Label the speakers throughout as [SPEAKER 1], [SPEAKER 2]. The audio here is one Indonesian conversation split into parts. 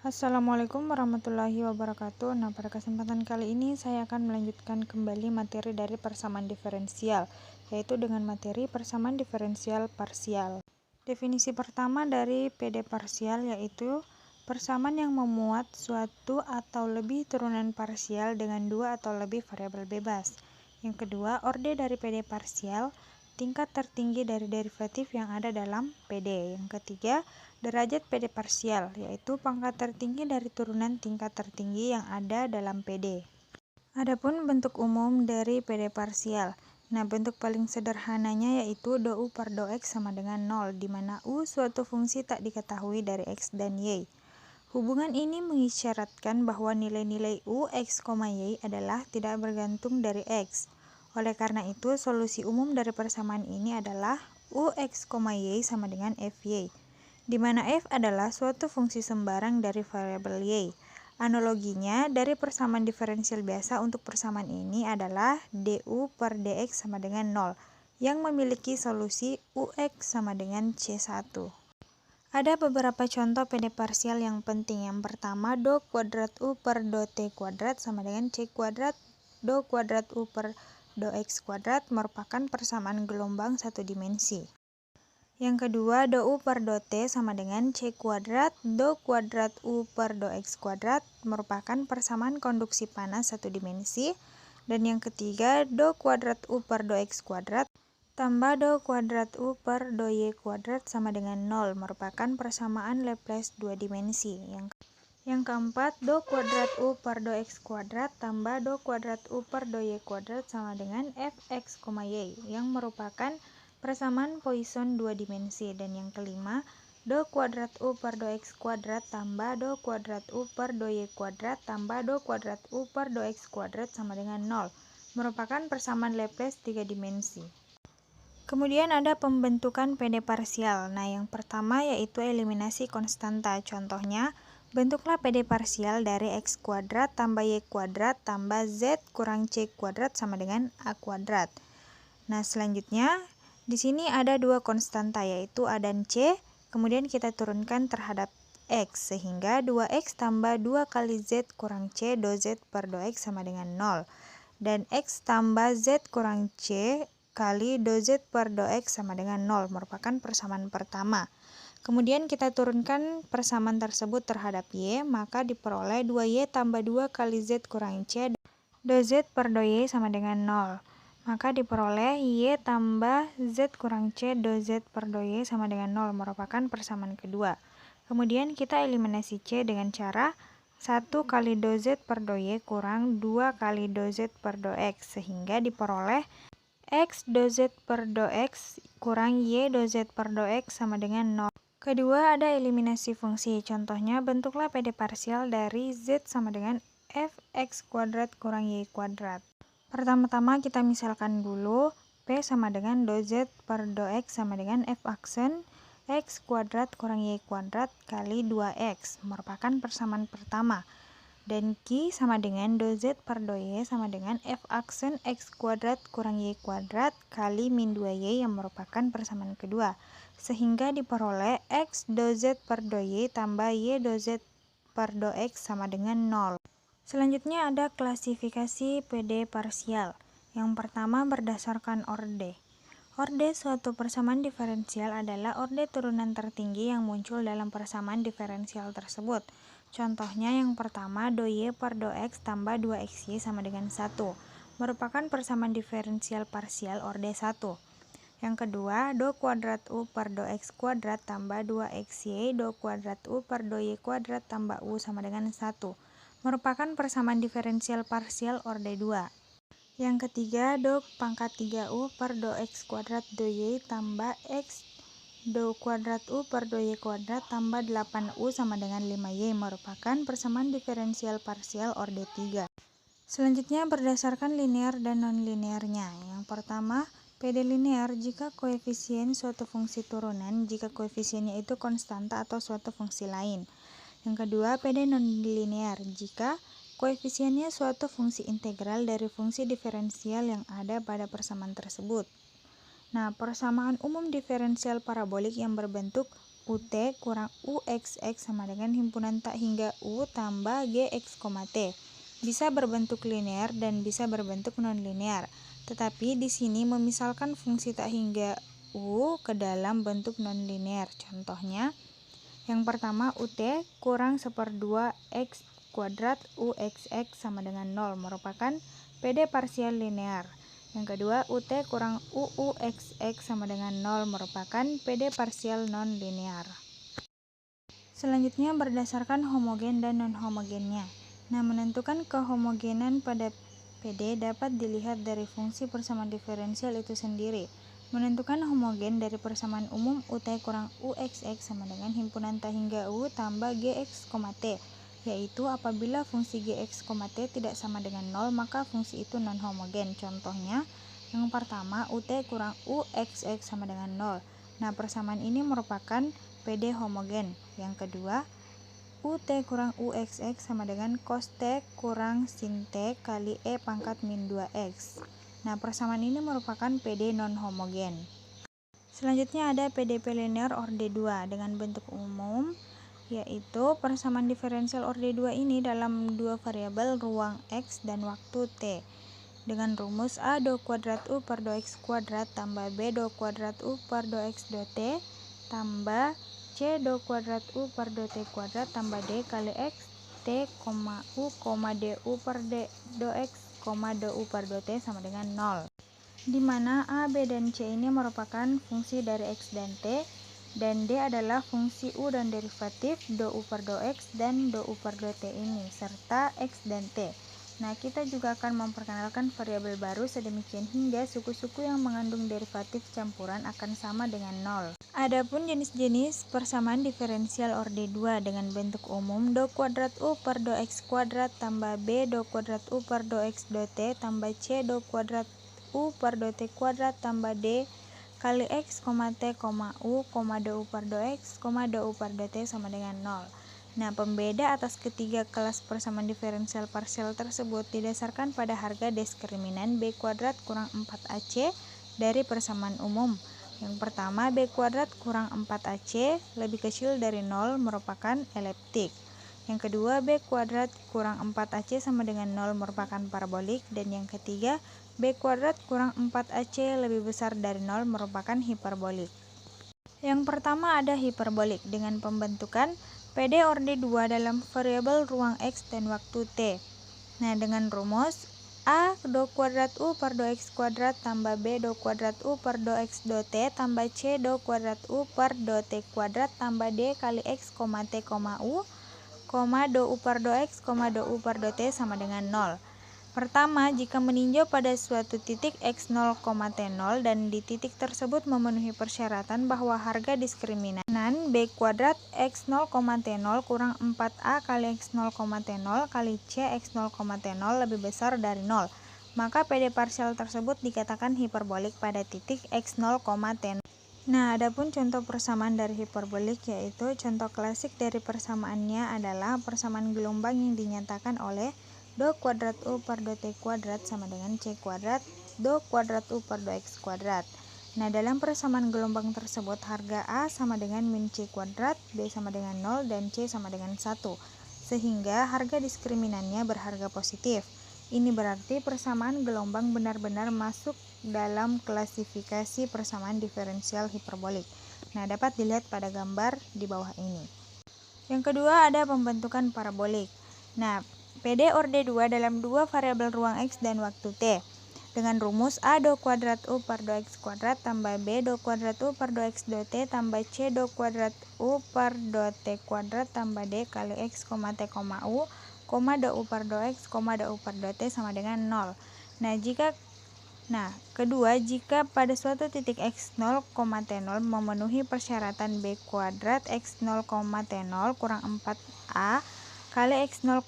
[SPEAKER 1] Assalamualaikum warahmatullahi wabarakatuh. Nah, pada kesempatan kali ini saya akan melanjutkan kembali materi dari persamaan diferensial, yaitu dengan materi persamaan diferensial parsial. Definisi pertama dari PD parsial yaitu persamaan yang memuat suatu atau lebih turunan parsial dengan dua atau lebih variabel bebas. Yang kedua, orde dari PD parsial, tingkat tertinggi dari derivatif yang ada dalam PD. Yang ketiga, derajat PD parsial, yaitu pangkat tertinggi dari turunan tingkat tertinggi yang ada dalam PD. Adapun bentuk umum dari PD parsial. Nah, bentuk paling sederhananya yaitu do U per do X sama dengan 0, di mana U suatu fungsi tak diketahui dari X dan Y. Hubungan ini mengisyaratkan bahwa nilai-nilai U, X, Y adalah tidak bergantung dari X. Oleh karena itu, solusi umum dari persamaan ini adalah U, X, Y sama dengan Fy, di mana F adalah suatu fungsi sembarang dari variabel Y. Analoginya, dari persamaan diferensial biasa untuk persamaan ini adalah du per dx sama dengan 0, yang memiliki solusi ux sama dengan C1. Ada beberapa contoh PD parsial yang penting. Yang pertama, do kuadrat U per do T kuadrat sama dengan C kuadrat do kuadrat U per do X kuadrat merupakan persamaan gelombang satu dimensi. Yang kedua, do U per do T sama dengan C kuadrat do kuadrat U per do X kuadrat merupakan persamaan konduksi panas satu dimensi. Dan yang ketiga, do kuadrat U per do X kuadrat tambah do kuadrat U per do Y kuadrat sama dengan 0 merupakan persamaan Laplace dua dimensi. Yang keempat, do kuadrat U per do X kuadrat tambah do kuadrat U per do Y kuadrat sama dengan Fx, Y yang merupakan persamaan Poisson dua dimensi. Dan yang kelima, do kuadrat U per do X kuadrat tambah do kuadrat U per do Y kuadrat tambah do kuadrat U per do X kuadrat sama dengan 0 merupakan persamaan Laplace tiga dimensi. Kemudian ada pembentukan PD parsial. Nah, yang pertama yaitu eliminasi konstanta. Contohnya, bentuklah PD parsial dari X kuadrat tambah Y kuadrat tambah Z kurang C kuadrat sama dengan A kuadrat. Nah, selanjutnya di sini ada dua konstanta yaitu A dan C, kemudian kita turunkan terhadap X sehingga 2X tambah 2 kali Z kurang C do Z per do X sama dengan 0. Dan X tambah Z kurang C kali do Z per do X sama dengan 0 merupakan persamaan pertama. Kemudian kita turunkan persamaan tersebut terhadap Y, maka diperoleh 2Y tambah 2 kali Z kurang C do Z per do Y sama dengan 0. Maka diperoleh Y tambah Z kurang C do Z per do Y sama dengan 0 merupakan persamaan kedua. Kemudian kita eliminasi C dengan cara 1 kali do Z per do Y kurang 2 kali do Z per do X sehingga diperoleh X do Z per do X kurang Y do Z per do X sama dengan 0. Kedua, ada eliminasi fungsi. Contohnya, bentuklah PD parsial dari Z sama dengan Fx kuadrat kurang Y kuadrat. Pertama-tama kita misalkan dulu P sama dengan do Z per do X sama dengan F aksen X kuadrat kurang Y kuadrat kali 2X merupakan persamaan pertama. Dan Q sama dengan do Z per do Y sama dengan F aksen X kuadrat kurang Y kuadrat kali min 2Y yang merupakan persamaan kedua. Sehingga diperoleh X do Z per do Y tambah Y do Z per do X sama dengan 0. Selanjutnya ada klasifikasi PD parsial. Yang pertama berdasarkan orde. Orde suatu persamaan diferensial adalah orde turunan tertinggi yang muncul dalam persamaan diferensial tersebut. Contohnya yang pertama do Y per do X tambah 2XY sama dengan 1 merupakan persamaan diferensial parsial orde 1. Yang kedua, do kuadrat U per do X kuadrat tambah 2XY do kuadrat U per do Y kuadrat tambah U sama dengan 1 merupakan persamaan diferensial parsial orde 2. Yang ketiga, do pangkat 3U per do X kuadrat do Y tambah X do kuadrat U per do Y kuadrat tambah 8U sama dengan 5Y merupakan persamaan diferensial parsial orde 3. Selanjutnya berdasarkan linear dan non-linearnya. Yang pertama, PD linear jika koefisien suatu fungsi turunan jika koefisiennya itu konstanta atau suatu fungsi lain. Yang kedua, PD non-linear jika koefisiennya suatu fungsi integral dari fungsi diferensial yang ada pada persamaan tersebut. Nah, persamaan umum diferensial parabolik yang berbentuk UT kurang UXX sama dengan himpunan tak hingga U tambah GX, T. Bisa berbentuk linear dan bisa berbentuk non-linear. Tetapi di sini memisalkan fungsi tak hingga U ke dalam bentuk non-linear. Contohnya, yang pertama UT kurang 1/2 X kuadrat UXX sama dengan 0 merupakan PD parsial linear. Yang kedua, UT kurang UUXX sama dengan 0 merupakan PD parsial non-linear. Selanjutnya berdasarkan homogen dan non-homogennya. Nah, menentukan kehomogenan pada PD dapat dilihat dari fungsi persamaan diferensial itu sendiri. Menentukan homogen dari persamaan umum UT kurang UXX sama dengan himpunan tak hingga U tambah GX, T. Yaitu apabila fungsi GX, T tidak sama dengan 0 maka fungsi itu non-homogen. Contohnya, yang pertama UT kurang UXX sama dengan 0. Nah, persamaan ini merupakan PD homogen. Yang kedua, UT kurang UXX sama dengan cos T kurang sin T kali E pangkat min 2X. Nah, persamaan ini merupakan PD non-homogen. Selanjutnya ada PDP linear orde 2 dengan bentuk umum, yaitu persamaan diferensial orde 2 ini dalam dua variabel ruang X dan waktu T. Dengan rumus A do kuadrat U per do X kuadrat tambah B do kuadrat U per do X do T tambah C do kuadrat U per do T kuadrat tambah D kali X T, U, du per D do X, do U per do T sama dengan 0. Di mana A, B, dan C ini merupakan fungsi dari X dan T, dan D adalah fungsi U dan derivatif do U per do X dan do U per do T ini, serta X dan T. Nah, kita juga akan memperkenalkan variabel baru sedemikian hingga suku-suku yang mengandung derivatif campuran akan sama dengan 0. Adapun jenis-jenis persamaan diferensial orde 2 dengan bentuk umum do kuadrat U per do X kuadrat tambah B do kuadrat U per do X do T tambah C do kuadrat U per do T kuadrat tambah D kali X, T, U, do U per do X, do U per do T sama dengan 0. Nah, pembeda atas ketiga kelas persamaan diferensial parsial tersebut didasarkan pada harga diskriminan B kuadrat kurang 4AC dari persamaan umum. Yang pertama, B kuadrat kurang 4AC lebih kecil dari 0 merupakan eliptik. Yang kedua, B kuadrat kurang 4AC sama dengan 0 merupakan parabolik. Dan yang ketiga, B kuadrat kurang 4AC lebih besar dari 0 merupakan hiperbolik. Yang pertama ada hiperbolik dengan pembentukan PD orde 2 dalam variabel ruang X dan waktu T. Nah, dengan rumus A do kuadrat U per do X kuadrat tambah B do kuadrat U per do X do T tambah C do kuadrat U per do T kuadrat tambah D kali X, T, U, do U per do X, do U per do T sama dengan 0. Pertama, jika meninjau pada suatu titik X 0, T0 dan di titik tersebut memenuhi persyaratan bahwa harga diskriminan B kuadrat X 0, T0 kurang 4A kali X 0, T0 kali C X 0, T0 lebih besar dari 0, maka PD parsial tersebut dikatakan hiperbolik pada titik X 0, T0. Nah, adapun contoh persamaan dari hiperbolik yaitu contoh klasik dari persamaannya adalah persamaan gelombang yang dinyatakan oleh do kuadrat U per do T kuadrat sama dengan C kuadrat do kuadrat U per do X kuadrat. Nah, dalam persamaan gelombang tersebut harga A sama dengan min C kuadrat, B sama dengan 0, dan C sama dengan 1. Sehingga harga diskriminannya berharga positif. Ini berarti persamaan gelombang benar-benar masuk dalam klasifikasi persamaan diferensial hiperbolik. Nah, dapat dilihat pada gambar di bawah ini. Yang kedua ada pembentukan parabolik. Nah, PD orde 2 dalam dua variabel ruang X dan waktu T. Dengan rumus A do kuadrat U per do X kuadrat tambah B do kuadrat U per do X do T tambah C do kuadrat U per do T kuadrat tambah D kali X, T, U, do U per do X, do U per do T sama dengan 0. Kedua, jika pada suatu titik X 0, T0 memenuhi persyaratan B kuadrat X 0, T0 kurang 4A kali X 0,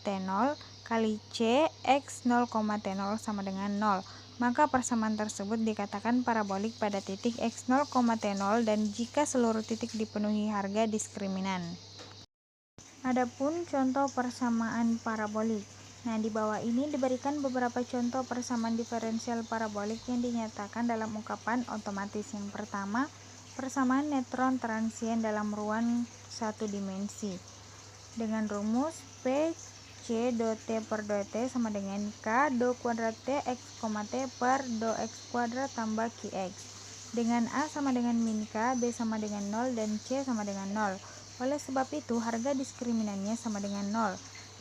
[SPEAKER 1] T0 kali C X 0, T0 sama dengan 0, maka persamaan tersebut dikatakan parabolik pada titik X 0, T0 dan jika seluruh titik dipenuhi harga diskriminan. Adapun contoh persamaan parabolik. Nah, di bawah ini diberikan beberapa contoh persamaan diferensial parabolik yang dinyatakan dalam ungkapan otomatis. Yang pertama, persamaan neutron transien dalam ruang satu dimensi dengan rumus P C do T per do T sama dengan K do kuadrat T X, T per do X kuadrat tambah QX, dengan A sama dengan min K, B sama dengan 0, dan C sama dengan 0. Oleh sebab itu, harga diskriminannya sama dengan 0.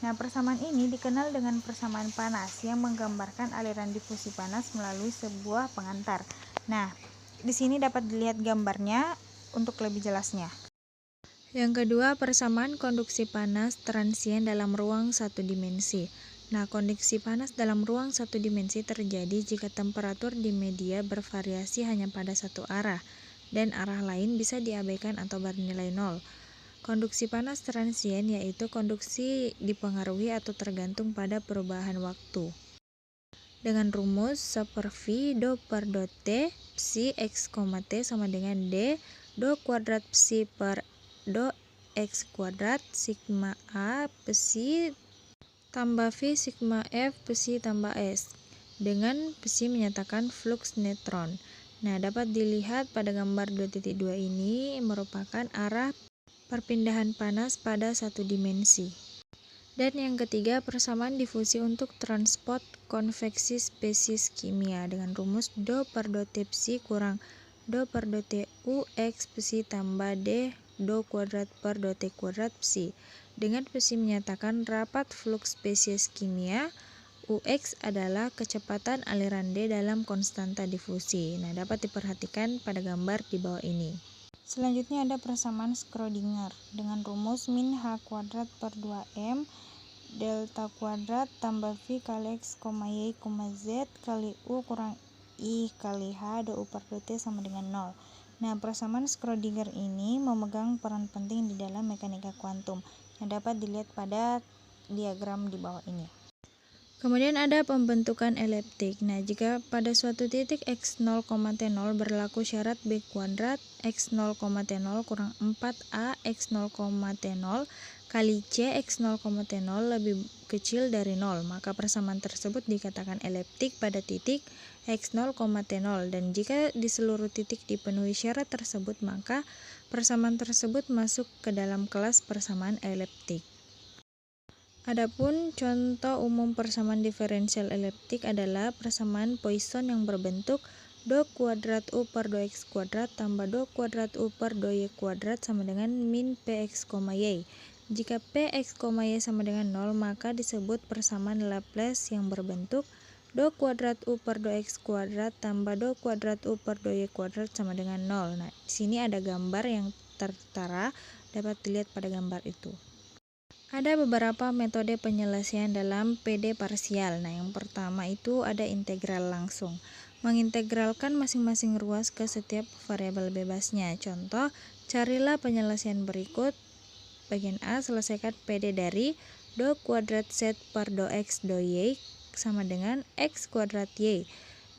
[SPEAKER 1] Nah, persamaan ini dikenal dengan persamaan panas yang menggambarkan aliran difusi panas melalui sebuah pengantar. Nah, di sini dapat dilihat gambarnya untuk lebih jelasnya. Yang kedua, persamaan konduksi panas transien dalam ruang satu dimensi. Nah, konduksi panas dalam ruang satu dimensi terjadi jika temperatur di media bervariasi hanya pada satu arah, dan arah lain bisa diabaikan atau bernilai 0. Konduksi panas transien yaitu konduksi dipengaruhi atau tergantung pada perubahan waktu. Dengan rumus S per V do per do T psi X, T sama dengan D do kuadrat psi per do X kuadrat sigma A psi tambah V sigma F psi tambah S, dengan psi menyatakan flux neutron. Nah, dapat dilihat pada gambar 2.2 ini merupakan arah perpindahan panas pada satu dimensi. Dan yang ketiga, persamaan difusi untuk transport konveksi spesies kimia dengan rumus do per do T psi kurang do per do T UX psi tambah D do kuadrat per do T kuadrat psi, dengan psi menyatakan rapat flux spesies kimia. UX adalah kecepatan aliran D dalam konstanta difusi. Nah, dapat diperhatikan pada gambar di bawah ini. Selanjutnya ada persamaan Schrödinger dengan rumus min H kuadrat per 2M delta kuadrat tambah V kali X, Y, Z kali U kurang I kali H do U per do T sama dengan 0. Nah, persamaan Schrödinger ini memegang peran penting di dalam mekanika kuantum yang dapat dilihat pada diagram di bawah ini. Kemudian ada pembentukan eliptik. Nah, jika pada suatu titik x0, T0 berlaku syarat B kuadrat x0, T0 kurang 4A x0, T0 kali C x0, T0 lebih kecil dari 0, maka persamaan tersebut dikatakan eliptik pada titik x0, T0, dan jika di seluruh titik dipenuhi syarat tersebut, maka persamaan tersebut masuk ke dalam kelas persamaan eliptik. Adapun contoh umum persamaan diferensial eliptik adalah persamaan Poisson yang berbentuk do kuadrat U per do X kuadrat tambah do kuadrat U per do Y kuadrat sama dengan min Px, Y. Jika Px, Y sama dengan 0, maka disebut persamaan Laplace yang berbentuk do kuadrat U per do X kuadrat tambah do kuadrat U per do Y kuadrat sama dengan 0. Nah, di sini ada gambar yang tertera, dapat dilihat pada gambar itu. Ada beberapa metode penyelesaian dalam PD parsial. Nah, yang pertama itu ada integral langsung. Mengintegralkan masing-masing ruas ke setiap variabel bebasnya. Contoh, carilah penyelesaian berikut. Bagian A, selesaikan PD dari do kuadrat Z per do X do Y sama dengan X kuadrat Y.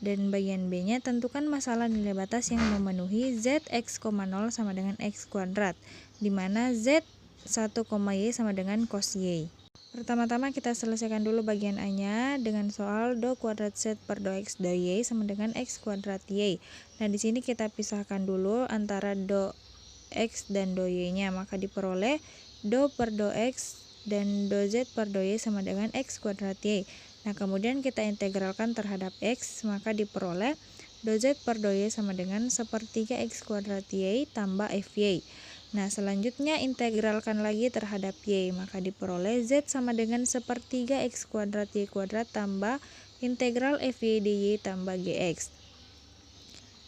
[SPEAKER 1] Dan bagian B-nya, tentukan masalah nilai batas yang memenuhi Zx, 0 sama dengan X kuadrat, di mana Z 1, Y sama dengan cos Y. Pertama-tama kita selesaikan dulu bagian A-nya dengan soal do kuadrat Z per do X do Y sama dengan X kuadrat Y. Nah, di sini kita pisahkan dulu antara do X dan do Y-nya, maka diperoleh do per do X dan do Z per do Y sama dengan X kuadrat Y. Nah, kemudian kita integralkan terhadap X, maka diperoleh do Z per do Y sama dengan sepertiga X kuadrat Y tambah FY. Nah, selanjutnya integralkan lagi terhadap Y, maka diperoleh Z sama dengan sepertiga X kuadrat Y kuadrat tambah integral FY dy tambah GX.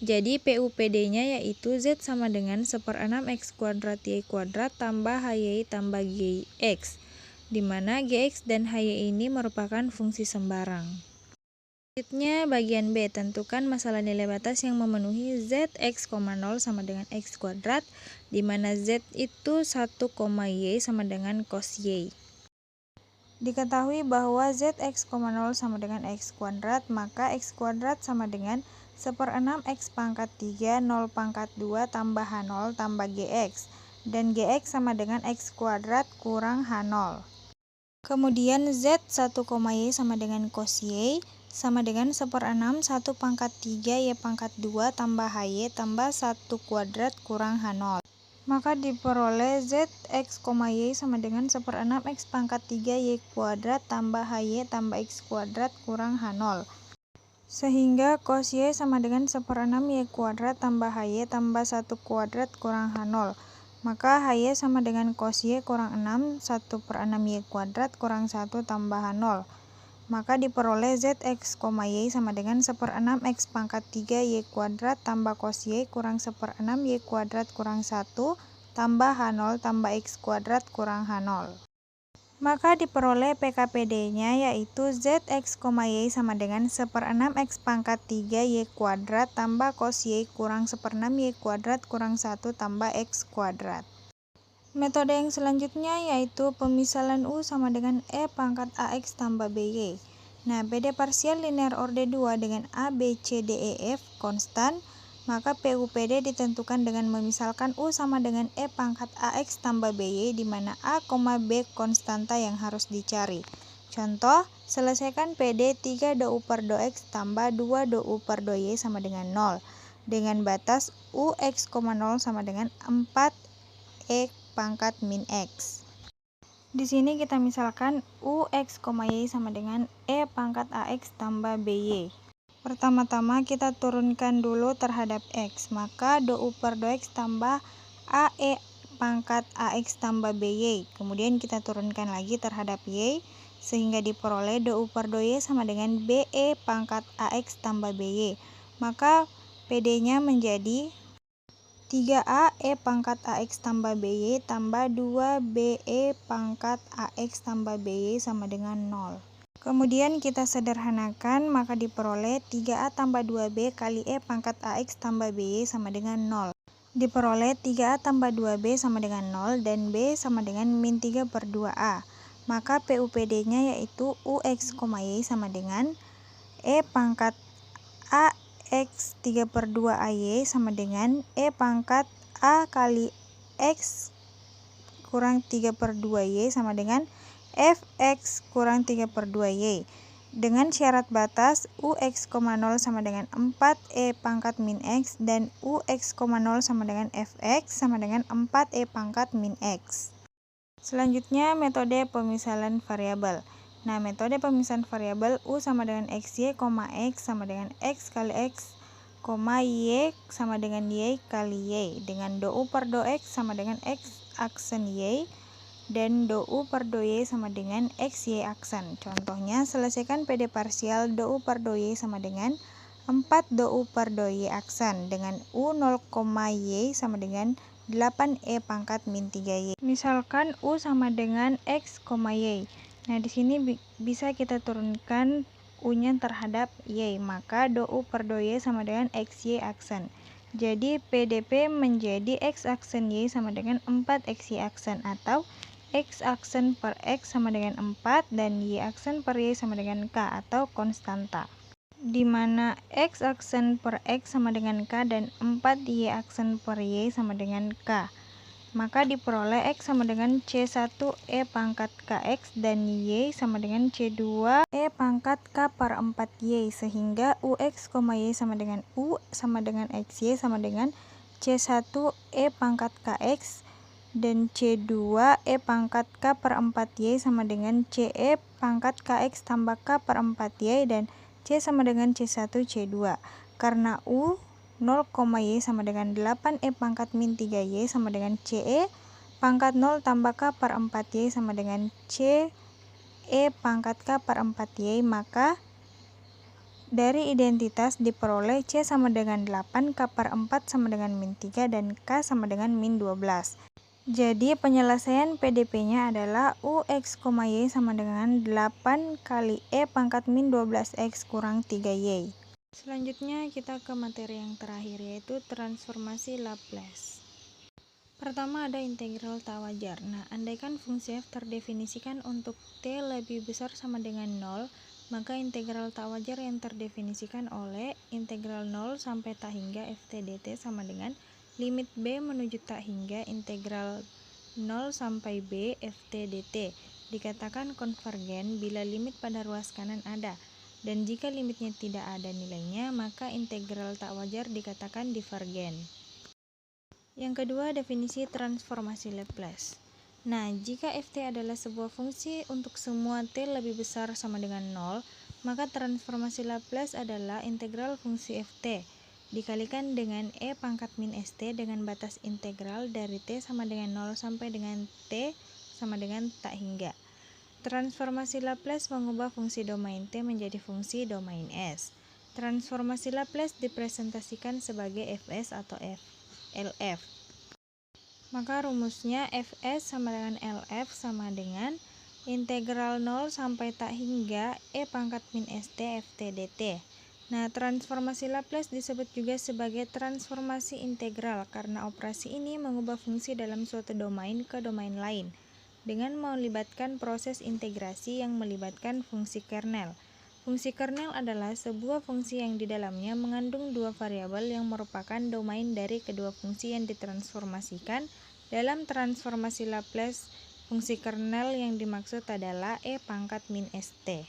[SPEAKER 1] Jadi PUPD-nya yaitu Z sama dengan 1/6 X kuadrat Y kuadrat tambah HY tambah GX, di mana GX dan HY ini merupakan fungsi sembarang. Selanjutnya bagian B, tentukan masalah nilai batas yang memenuhi Zx, 0 sama dengan X kuadrat, di mana Z itu 1, Y sama dengan cos Y. Diketahui bahwa Zx, 0 sama dengan X kuadrat, maka X kuadrat sama dengan 1/6 X pangkat 3, 0 pangkat 2 tambah H0 tambah GX, dan GX sama dengan X kuadrat kurang H0. Kemudian Z 1, Y sama dengan cos Y sama dengan 1/6 1 pangkat 3 Y pangkat 2 tambah HY tambah 1 kuadrat kurang H0. Maka diperoleh Z X, Y sama dengan 1/6 X pangkat 3 Y kuadrat tambah HY tambah X kuadrat kurang H0. Sehingga cos Y sama dengan 1/6 Y kuadrat tambah HY tambah 1 kuadrat kurang H0. Maka HY sama dengan cos Y kurang 6, 1/6 Y kuadrat kurang 1 tambah H0. Maka diperoleh Z X, Y sama dengan 1/6 X pangkat 3 Y kuadrat tambah cos Y kurang 1/6 Y kuadrat kurang 1 tambah H0 tambah X kuadrat kurang H0. Maka diperoleh PKPD-nya yaitu Z X, Y sama dengan 1/6 X pangkat 3 Y kuadrat tambah cos Y kurang 1/6 Y kuadrat kurang 1 tambah X kuadrat. Metode yang selanjutnya yaitu pemisalan U sama dengan E pangkat AX tambah BY. Nah, PD parsial linear orde 2 dengan A, B, C, D, E, F konstan, maka PUPD ditentukan dengan memisalkan U sama dengan E pangkat AX tambah BY di mana A, B konstanta yang harus dicari. Contoh, selesaikan PD 3 do U per do X tambah 2 do U per do Y sama dengan 0 dengan batas U X, 0 sama dengan 4 E pangkat min X. Di sini kita misalkan U X, Y sama dengan E pangkat AX tambah BY. Pertama-tama kita turunkan dulu terhadap X, maka do U per do X tambah AE pangkat AX tambah BY. Kemudian kita turunkan lagi terhadap Y, sehingga diperoleh do U per do Y sama dengan BE pangkat AX tambah BY. Maka PD-nya menjadi 3A E pangkat AX tambah BY tambah 2BE pangkat AX tambah BY sama dengan 0. Kemudian kita sederhanakan, maka diperoleh 3A tambah 2B kali E pangkat AX tambah BY sama dengan 0. Diperoleh 3A tambah 2B sama dengan 0 dan B sama dengan min 3 per 2A. Maka PUPD-nya yaitu UX, Y sama dengan E pangkat A X 3 per 2 AY sama dengan E pangkat A kali X kurang 3 per 2 Y sama dengan Fx kurang 3 per 2 Y. Dengan syarat batas UX, 0 sama dengan 4 E pangkat min X dan UX, 0 sama dengan Fx sama dengan 4 E pangkat min X. Selanjutnya metode pemisalan variabel. Nah, metode pemisahan variabel U sama dengan XY, X sama dengan X kali X, Y sama dengan Y kali Y, dengan do U per do X sama dengan X aksen Y, dan do U per do Y sama dengan X Y aksen. Contohnya, selesaikan PD parsial do U per do Y sama dengan 4 do U per do Y aksen, dengan U 0, Y sama dengan 8E pangkat min 3Y. Misalkan U sama dengan X, Y. Nah, di sini bisa kita turunkan U-nya terhadap Y, maka do U per do Y sama dengan XY aksen. Jadi PDP menjadi X aksen Y sama dengan 4XY aksen, atau X aksen per X sama dengan 4 dan Y aksen per Y sama dengan K atau konstanta. Di mana X aksen per X sama dengan K dan 4 Y aksen per Y sama dengan K. Maka diperoleh X sama dengan C1 E pangkat KX dan Y sama dengan C2 E pangkat K per 4Y, sehingga UX, Y sama dengan U sama dengan XY sama dengan C1 E pangkat KX dan C2 E pangkat K per 4Y sama dengan CE pangkat KX tambah K per 4Y dan C sama dengan C1 C2. Karena U 0, Y sama dengan 8E pangkat min 3Y sama dengan CE pangkat 0 tambah K per 4Y sama dengan CE pangkat K per 4Y, maka dari identitas diperoleh C sama dengan 8, K per 4 sama dengan min 3, dan K sama dengan min 12. Jadi penyelesaian PDP-nya adalah UX, Y sama dengan 8 kali E pangkat min 12X kurang 3Y. Selanjutnya kita ke materi yang terakhir, yaitu transformasi Laplace. Pertama ada integral tak wajar. Nah, andaikan fungsi f terdefinisikan untuk t lebih besar sama dengan 0, maka integral tak wajar yang terdefinisikan oleh integral 0 sampai tak hingga ft dt sama dengan limit b menuju tak hingga integral 0 sampai b ft dt. dikatakan konvergen bila limit pada ruas kanan ada, dan jika limitnya tidak ada nilainya, maka integral tak wajar dikatakan divergen. Yang kedua, definisi transformasi Laplace. Nah, jika ft adalah sebuah fungsi untuk semua t lebih besar sama dengan 0, maka transformasi Laplace adalah integral fungsi ft dikalikan dengan e pangkat min st dengan batas integral dari t sama dengan 0 sampai dengan t sama dengan tak hingga. Transformasi Laplace mengubah fungsi domain t menjadi fungsi domain s. Transformasi Laplace dipresentasikan sebagai fs atau lf. Maka rumusnya fs sama dengan lf sama dengan integral 0 sampai tak hingga e pangkat min st ft dt. Nah, transformasi Laplace disebut juga sebagai transformasi integral karena operasi ini mengubah fungsi dalam suatu domain ke domain lain dengan melibatkan proses integrasi yang melibatkan fungsi kernel. Fungsi kernel adalah sebuah fungsi yang di dalamnya mengandung dua variabel yang merupakan domain dari kedua fungsi yang ditransformasikan. Dalam transformasi Laplace, fungsi kernel yang dimaksud adalah e pangkat min st.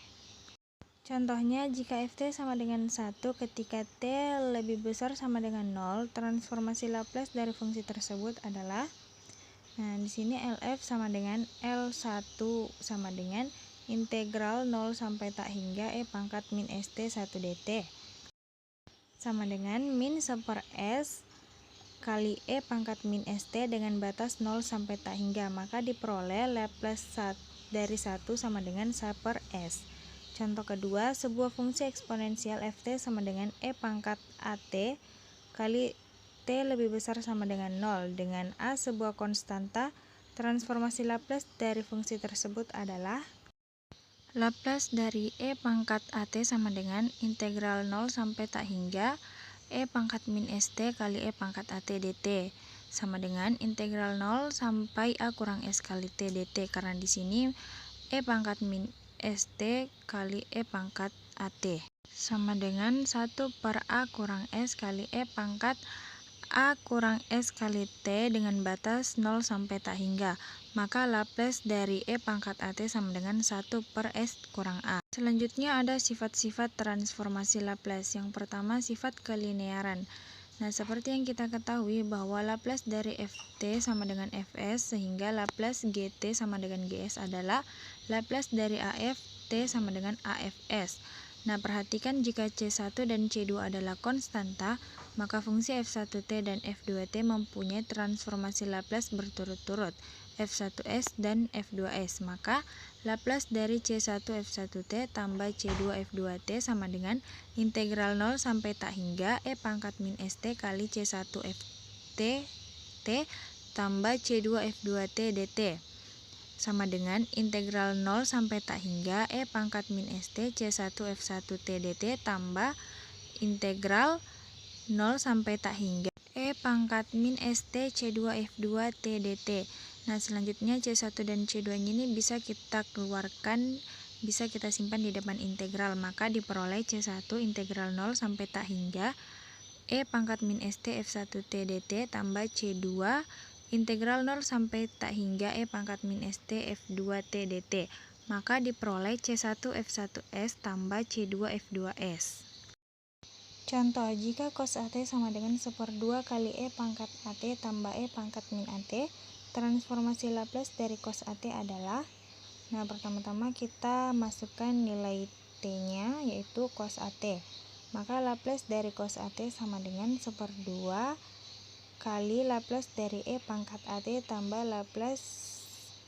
[SPEAKER 1] Contohnya, jika ft sama dengan 1 ketika t lebih besar sama dengan 0, transformasi Laplace dari fungsi tersebut adalah, nah di sini lf sama dengan L1 sama dengan integral 0 sampai tak hingga e pangkat min st 1 dt sama dengan min 1 per s kali e pangkat min st dengan batas 0 sampai tak hingga, maka diperoleh Laplace dari 1 sama dengan 1 per s. Contoh kedua, sebuah fungsi eksponensial ft sama dengan e pangkat at kali t lebih besar sama dengan 0 dengan a sebuah konstanta. Transformasi Laplace dari fungsi tersebut adalah Laplace dari e pangkat at sama dengan integral 0 sampai tak hingga e pangkat min st kali e pangkat at dt sama dengan integral 0 sampai a kurang s kali t dt, karena di sini e pangkat min st kali e pangkat at sama dengan 1 per a kurang s kali e pangkat a kurang s kali t dengan batas 0 sampai tak hingga. Maka Laplace dari e pangkat at sama dengan 1 per s kurang a. Selanjutnya ada sifat-sifat transformasi Laplace. Yang pertama, sifat kelinearan. Nah, seperti yang kita ketahui bahwa Laplace dari ft sama dengan fs, sehingga Laplace gt sama dengan gs adalah Laplace dari af t sama dengan afs. Nah, perhatikan jika C1 dan C2 adalah konstanta, maka fungsi f1t dan f2t mempunyai transformasi Laplace berturut-turut, f1s dan f2s. Maka Laplace dari C1 f1t tambah C2 f2t sama dengan integral 0 sampai tak hingga e pangkat min st kali C1 ft t tambah C2 f2t dt sama dengan integral 0 sampai tak hingga e pangkat min st C1 f1t dt tambah integral 0 sampai tak hingga e pangkat min st C2 f2t dt. Nah, selanjutnya C1 dan C2 ini bisa kita keluarkan, bisa kita simpan di depan integral, maka diperoleh C1 integral 0 sampai tak hingga e pangkat min st f1t dt tambah C2 integral 0 sampai tak hingga e pangkat min st f2t dt, maka diperoleh C1 f1s tambah C2 f2s. Contoh, jika cos at sama dengan 1/2 kali e pangkat at tambah e pangkat min at, transformasi Laplace dari cos at adalah, nah pertama-tama kita masukkan nilai t-nya yaitu cos at. Maka Laplace dari cos at sama dengan 1/2 kali Laplace dari e pangkat at tambah Laplace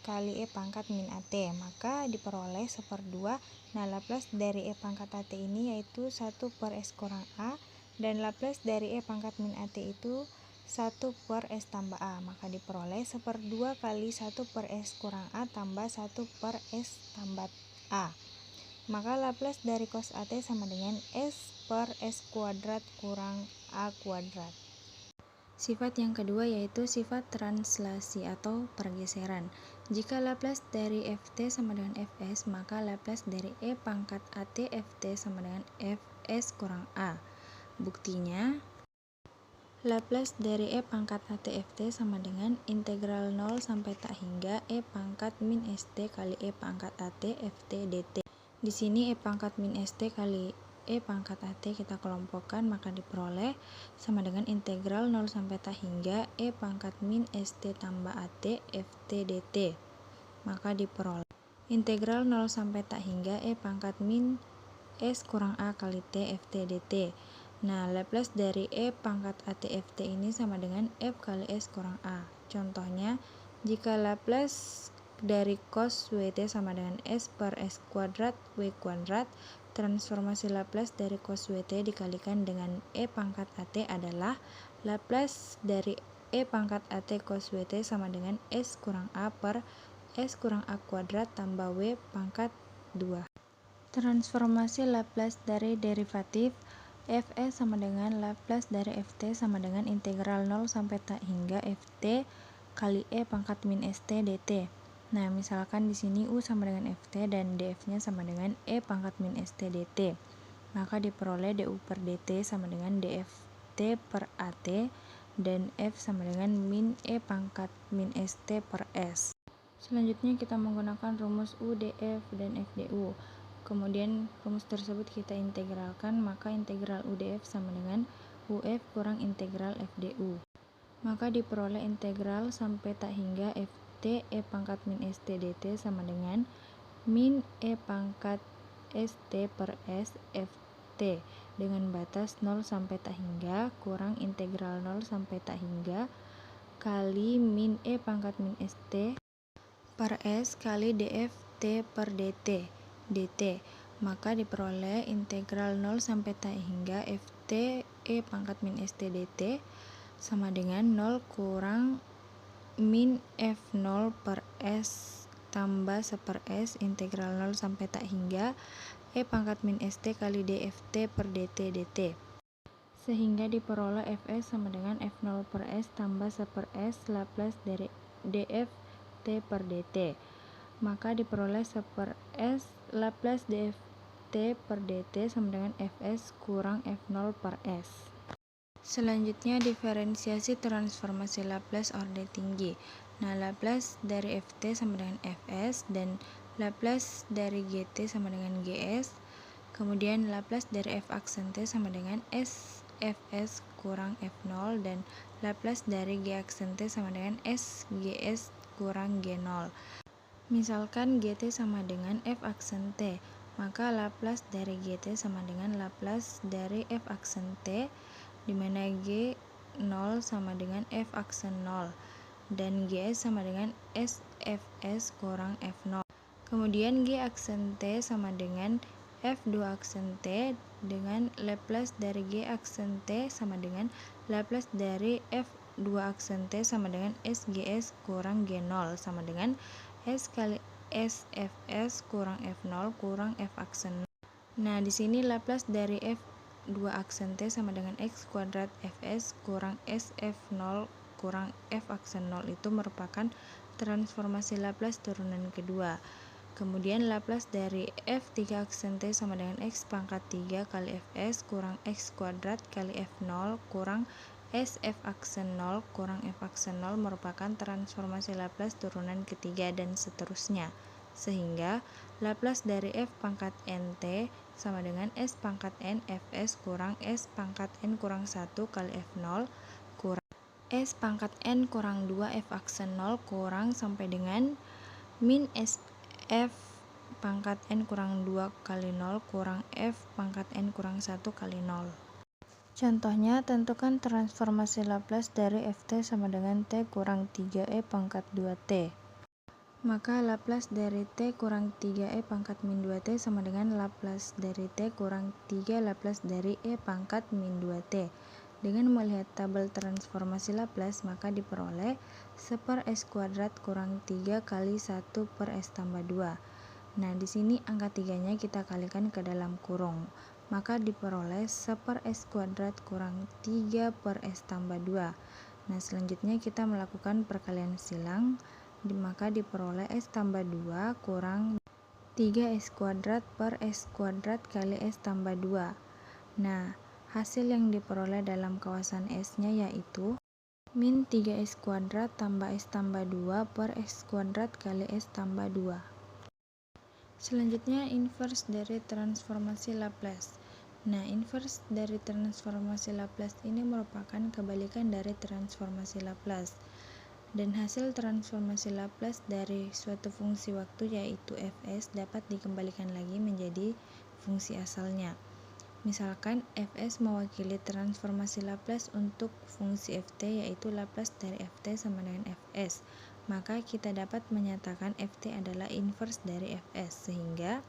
[SPEAKER 1] kali e pangkat min at, maka diperoleh 1/2. Nah, Laplace dari e pangkat at ini yaitu 1 per s kurang a, dan Laplace dari e pangkat min at itu 1 per s tambah a, maka diperoleh 1/2 kali 1 per s kurang a tambah 1 per s tambah a. Maka Laplace dari cos at sama dengan s per s kuadrat kurang a kuadrat. Sifat yang kedua yaitu sifat translasi atau pergeseran. Jika Laplace dari ft sama dengan fs, maka Laplace dari e pangkat at ft sama dengan fs kurang a. Buktinya, Laplace dari E pangkat ATFT sama dengan integral 0 sampai tak hingga E pangkat min ST kali E pangkat AT FT dt. Di sini E pangkat min ST kali E pangkat AT kita kelompokkan, maka diperoleh sama dengan integral 0 sampai tak hingga E pangkat min ST tambah AT FT dt. Maka diperoleh integral 0 sampai tak hingga E pangkat min S kurang A kali T FT dt. Nah, Laplace dari E pangkat ATFT ini sama dengan F kali S kurang A. Contohnya, jika Laplace dari cos WT sama dengan S per S kuadrat W kuadrat, transformasi Laplace dari cos WT dikalikan dengan E pangkat AT adalah Laplace dari E pangkat AT cos WT sama dengan S kurang A per S kurang A kuadrat tambah W pangkat 2. Transformasi Laplace dari derivatif Fs sama dengan Laplace dari Ft sama dengan integral 0 sampai tak hingga Ft kali E pangkat min St dt. Nah, misalkan di sini U sama dengan Ft dan df-nya sama dengan E pangkat min St dt. Maka diperoleh du per dt sama dengan dft per at dan f sama dengan min E pangkat min St per s. Selanjutnya kita menggunakan rumus U df dan f du. Kemudian rumus tersebut kita integralkan, maka integral UDF sama dengan UF kurang integral FDU. Maka diperoleh integral sampai tak hingga FT E pangkat min ST dt sama dengan min E pangkat ST per S FT dengan batas 0 sampai tak hingga kurang integral 0 sampai tak hingga kali min E pangkat min ST per S kali dft per dt. Maka diperoleh integral 0 sampai tak hingga ft E pangkat min st dt sama dengan 0 kurang min f0 per s tambah 1 per s integral 0 sampai tak hingga E pangkat min st kali dft per dt. Sehingga diperoleh fs sama dengan f0 per s tambah 1 per s Laplace dari dft per dt. Maka diperoleh 1 per S Laplace dft per dt sama dengan Fs kurang F0 per S. Selanjutnya diferensiasi transformasi Laplace orde tinggi. Nah, Laplace dari Ft sama dengan Fs dan Laplace dari Gt sama dengan Gs. Kemudian Laplace dari F aksen T sama dengan S Fs kurang F0 dan Laplace dari G aksen T sama dengan S Gs kurang G0. Misalkan Gt sama dengan F aksen T, maka Laplace dari Gt sama dengan Laplace dari F aksen T, di mana G 0 sama dengan F aksen 0, dan Gs sama dengan S Fs kurang F0. Kemudian G aksen T sama dengan F2 aksen T, dengan Laplace dari G aksen T sama dengan Laplace dari F2 aksen T sama dengan SGS kurang G0 sama dengan S kali SFS kurang F0 kurang F aksen 0. Nah, di sini Laplace dari F2 aksen T sama dengan X kuadrat Fs kurang SF0 kurang F aksen 0 itu merupakan transformasi Laplace turunan kedua. Kemudian Laplace dari F3 aksen T sama dengan X pangkat 3 kali Fs kurang X kuadrat kali F0 kurang SF aksen 0 kurang F aksen 0 merupakan transformasi Laplace turunan ketiga dan seterusnya. Sehingga Laplace dari F pangkat NT sama dengan S pangkat N Fs kurang S pangkat N kurang 1 kali F0 kurang S pangkat N kurang 2 F aksen 0 kurang sampai dengan min S F pangkat N kurang 2 kali 0 kurang F pangkat N kurang 1 kali 0. Contohnya, tentukan transformasi Laplace dari Ft sama dengan T kurang 3e pangkat 2t. Maka Laplace dari T kurang 3e pangkat min 2t sama dengan Laplace dari T kurang 3 Laplace dari e pangkat min 2t. Dengan melihat tabel transformasi Laplace, maka diperoleh 1 per S kuadrat kurang 3 kali 1 per S tambah 2. Nah, di sini angka 3-nya kita kalikan ke dalam kurung. Maka diperoleh 1 per S kuadrat kurang 3 per S tambah 2. Nah, selanjutnya kita melakukan perkalian silang, maka diperoleh S tambah 2 kurang 3 S kuadrat per S kuadrat kali S tambah 2. Nah, Hasil yang diperoleh dalam kawasan S-nya yaitu min 3S kuadrat tambah S tambah 2 per S kuadrat kali S tambah 2. Selanjutnya, inverse dari transformasi Laplace. Nah, inverse dari transformasi Laplace ini merupakan kebalikan dari transformasi Laplace. Dan hasil transformasi Laplace dari suatu fungsi waktu yaitu fs dapat dikembalikan lagi menjadi fungsi asalnya. Misalkan fs mewakili transformasi Laplace untuk fungsi ft yaitu Laplace dari ft sama dengan fs. Maka kita dapat menyatakan ft adalah inverse dari fs, sehingga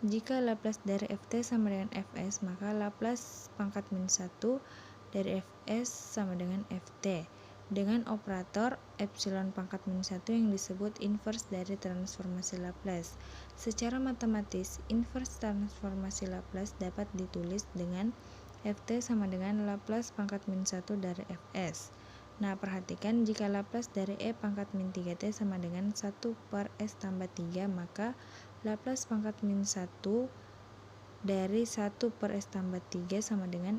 [SPEAKER 1] jika Laplace dari ft sama dengan fs, maka Laplace pangkat min 1 dari fs sama dengan ft dengan operator epsilon pangkat min 1 yang disebut inverse dari transformasi Laplace. Secara matematis, inverse transformasi Laplace dapat ditulis dengan ft sama dengan Laplace pangkat min 1 dari fs. Nah, perhatikan jika Laplace dari e pangkat min 3t sama dengan 1 per s tambah 3, maka Laplace pangkat min 1 dari 1 per s tambah 3 sama dengan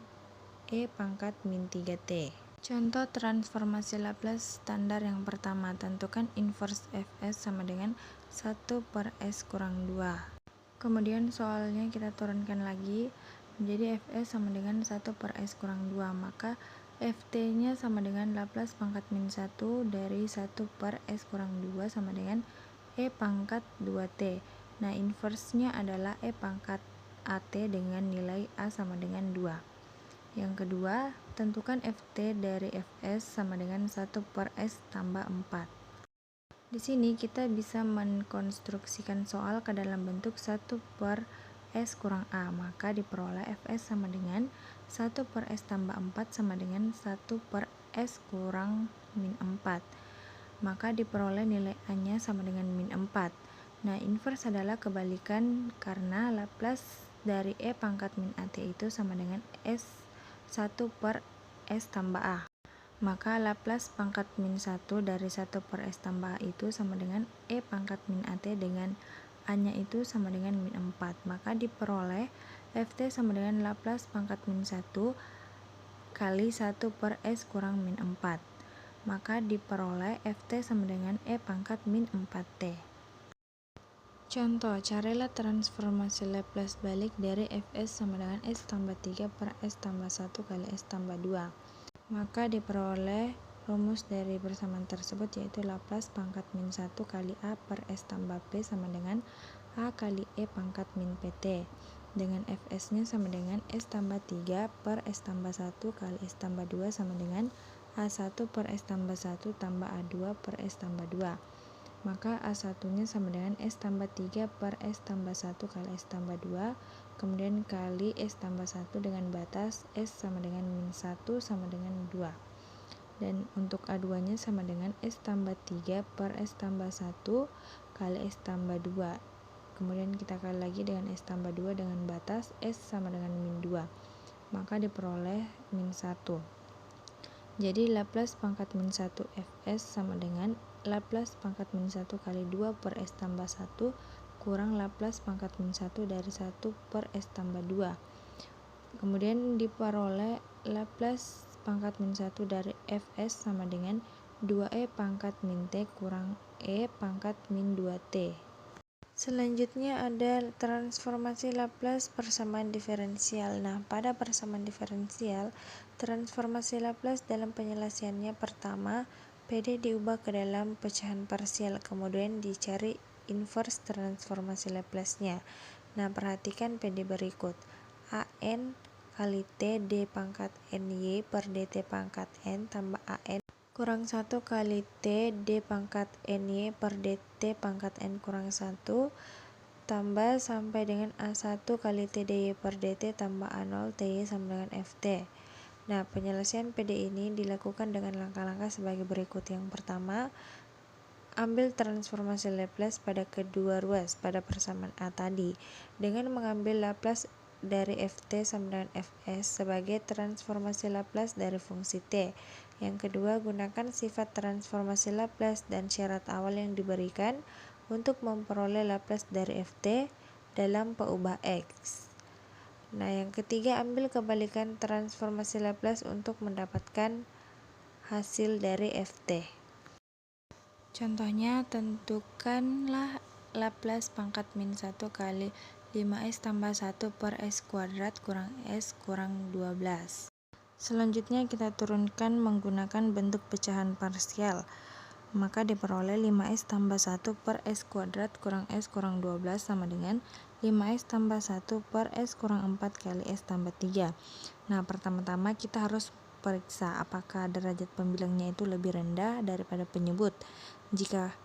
[SPEAKER 1] e pangkat min 3t. Contoh transformasi Laplace standar yang pertama, tentukan inverse fs sama dengan 1 per s kurang 2. Kemudian soalnya kita turunkan lagi menjadi fs sama dengan 1 per s kurang 2, maka ft-nya sama dengan Laplace pangkat min 1 dari 1 per s kurang 2 sama dengan e pangkat 2t. Nah, inverse-nya adalah e pangkat at dengan nilai a sama dengan 2. Yang kedua, tentukan ft dari fs sama dengan 1 per s tambah 4. Di sini kita bisa mengkonstruksikan soal ke dalam bentuk 1 per s kurang a, maka diperoleh fs sama dengan 1 per s tambah 4 sama dengan 1 per s kurang min 4. Maka diperoleh nilai a-nya sama dengan min 4. Nah, inverse adalah kebalikan karena Laplace dari e pangkat min at itu sama dengan s 1 per s tambah a. Maka Laplace pangkat min 1 dari 1 per s tambah a itu sama dengan e pangkat min at dengan a-nya itu sama dengan min 4. Maka diperoleh ft sama dengan Laplace pangkat min 1 kali 1 per s kurang min 4. Maka diperoleh ft sama dengan e pangkat min 4t. Contoh, carilah transformasi Laplace balik dari fs sama dengan s tambah 3 per s tambah 1 kali s tambah 2. Maka diperoleh rumus dari persamaan tersebut yaitu Laplace pangkat min 1 kali a per s tambah p sama dengan a kali e pangkat min pt. Dengan fs-nya sama dengan s tambah 3 per s tambah 1 kali s tambah 2 sama dengan a1 per s tambah 1 tambah a2 per s tambah 2. Maka A1-nya sama dengan S tambah 3 per S tambah 1 kali S tambah 2, kemudian kali S tambah 1 dengan batas S sama dengan min 1 sama dengan 2. Dan untuk A2-nya sama dengan S tambah 3 per S tambah 1 kali S tambah 2. Kemudian kita kali lagi dengan S tambah 2 dengan batas S sama dengan min 2. Maka diperoleh min 1. Jadi Laplace pangkat min 1 fs sama dengan Laplace pangkat min 1 kali 2 per s tambah 1 kurang Laplace pangkat min 1 dari 1 per s tambah 2. Kemudian diperoleh Laplace pangkat min 1 dari fs sama dengan 2e pangkat min t kurang e pangkat min 2t. Selanjutnya ada transformasi Laplace persamaan diferensial. Nah, pada persamaan diferensial, transformasi Laplace dalam penyelesaiannya pertama, PD diubah ke dalam pecahan parsial, kemudian dicari inverse transformasi Laplace-nya. Nah, perhatikan PD berikut. AN kali T D pangkat NY per DT pangkat N tambah AN kurang 1 kali T D pangkat NY per DT pangkat N kurang 1 tambah sampai dengan A1 kali T DY per DT tambah A0 TY sama dengan FT. Nah, penyelesaian PD ini dilakukan dengan langkah-langkah sebagai berikut. Yang pertama, ambil transformasi Laplace pada kedua ruas pada persamaan A tadi dengan mengambil Laplace dari ft sama dengan fs sebagai transformasi Laplace dari fungsi t. Yang kedua, gunakan sifat transformasi Laplace dan syarat awal yang diberikan untuk memperoleh Laplace dari ft dalam peubah x.
[SPEAKER 2] Nah, yang ketiga, ambil kebalikan transformasi Laplace untuk mendapatkan hasil dari FT.
[SPEAKER 1] Contohnya, tentukanlah Laplace pangkat min 1 kali 5s tambah 1 per s kuadrat kurang s kurang 12. Selanjutnya kita turunkan menggunakan bentuk pecahan parsial. Maka diperoleh 5s tambah 1 per s kuadrat kurang s kurang 12 sama dengan 5s tambah 1 per s kurang 4 kali s tambah 3. Nah, pertama-tama kita harus periksa apakah derajat pembilangnya itu lebih rendah daripada penyebut. Jika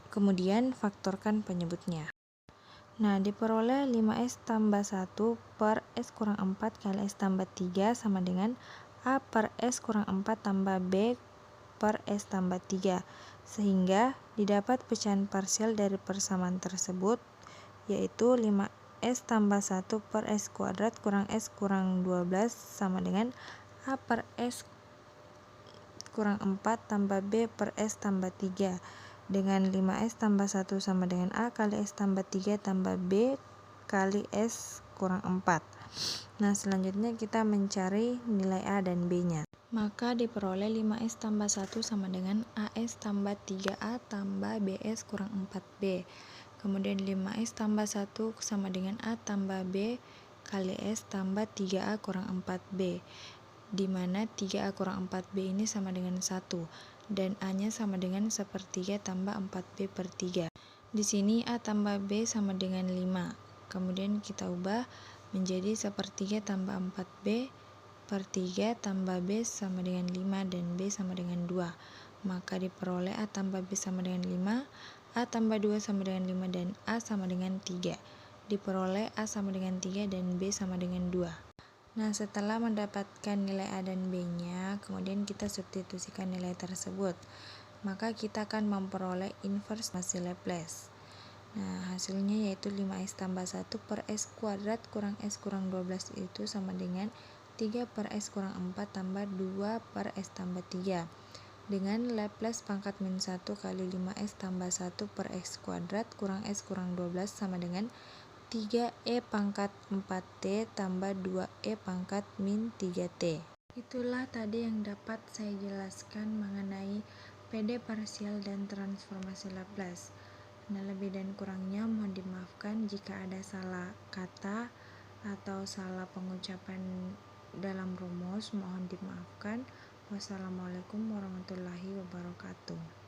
[SPEAKER 1] kemudian faktorkan penyebutnya. Nah, diperoleh 5s tambah 1 per s kurang 4 kali s tambah 3 sama dengan a per s kurang 4 tambah b per s tambah 3, sehingga didapat pecahan parsial dari persamaan tersebut, yaitu 5s tambah 1 per s kuadrat kurang s kurang 12 sama dengan a per s kurang 4 tambah b per s tambah 3, dengan 5s tambah 1 sama dengan a kali s tambah 3 tambah b kali s kurang 4. Nah, selanjutnya kita mencari nilai a dan b-nya. Maka diperoleh 5s tambah 1 sama dengan as tambah 3a tambah bs kurang 4b. Kemudian 5s tambah 1 sama dengan a tambah b kali s tambah 3a kurang 4b, di mana 3a kurang 4b ini sama dengan 1, dan a-nya sama dengan 1/3 tambah 4b per 3. Di sini a tambah b sama dengan 5. Kemudian kita ubah menjadi 1/3 tambah 4b per 3 tambah b sama dengan 5 dan b sama dengan 2. Maka diperoleh a tambah b sama dengan 5, a tambah 2 sama dengan 5, dan a sama dengan 3. Diperoleh a sama dengan 3 dan b sama dengan 2. Nah, setelah mendapatkan nilai a dan b-nya, kemudian kita substitusikan nilai tersebut. Maka kita akan memperoleh inverse hasil Laplace. Nah, hasilnya yaitu 5s tambah 1 per s kuadrat kurang s kurang 12 itu sama dengan 3 per s kurang 4 tambah 2 per s tambah 3. Dengan Laplace pangkat min 1 kali 5s tambah 1 per x kuadrat kurang s kurang 12 sama dengan 3e pangkat 4t tambah 2e pangkat min 3t. Itulah tadi yang dapat saya jelaskan mengenai PD parsial dan transformasi Laplace. Nah, lebih dan kurangnya mohon dimaafkan jika ada salah kata atau salah pengucapan dalam rumus, mohon dimaafkan. Wassalamualaikum warahmatullahi wabarakatuh.